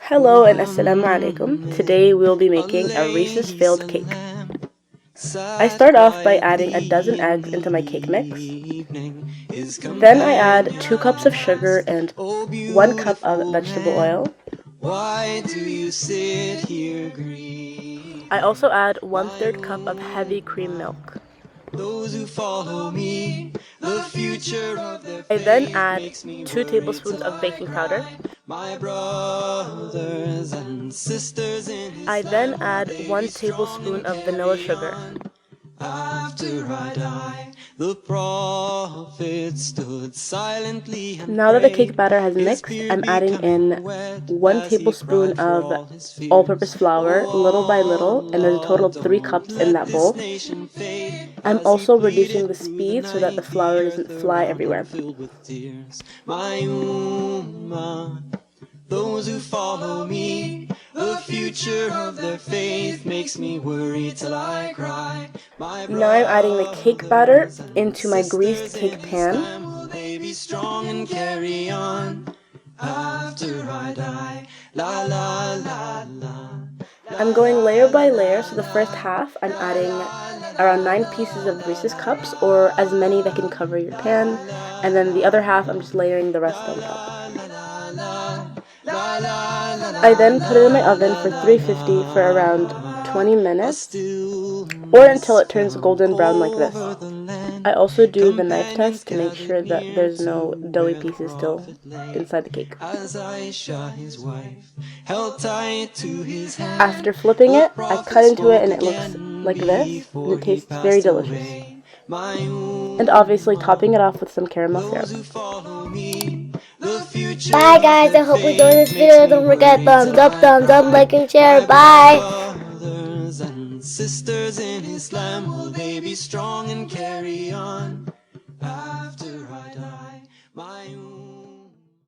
Hello and assalamu alaikum. Today we'll be making a Reese's filled cake. I start off by adding a dozen eggs into my cake mix. Then I add 2 cups of sugar and 1 cup of vegetable oil. I also add 1/3 cup of heavy cream milk. I then add 2 tablespoons of baking powder. I then add 1 tablespoon of vanilla sugar. Now that the cake batter has mixed, I'm adding in 1 tablespoon of all-purpose flour, little by little, and there's a total of 3 cups in that bowl. I'm also reducing the speed so that the flour doesn't fly everywhere. Those who follow me, the future of their faith makes me worry till I cry. Now I'm adding the cake batter into my greased cake pan. I'm going layer by layer, so the first half I'm adding around 9 pieces of Reese's cups, or as many that can cover your pan, and then the other half I'm just layering the rest on top. I then put it in my oven for 350 for around 20 minutes, or until it turns golden brown like this. I also do the knife test to make sure that there's no doughy pieces still inside the cake. After flipping it, I cut into it and it looks like this, and it tastes very delicious. And obviously topping it off with some caramel syrup. Bye guys, I hope you enjoyed this video. Don't forget thumbs up, like and share. Bye. Sisters in Islam, will they be strong and carry on?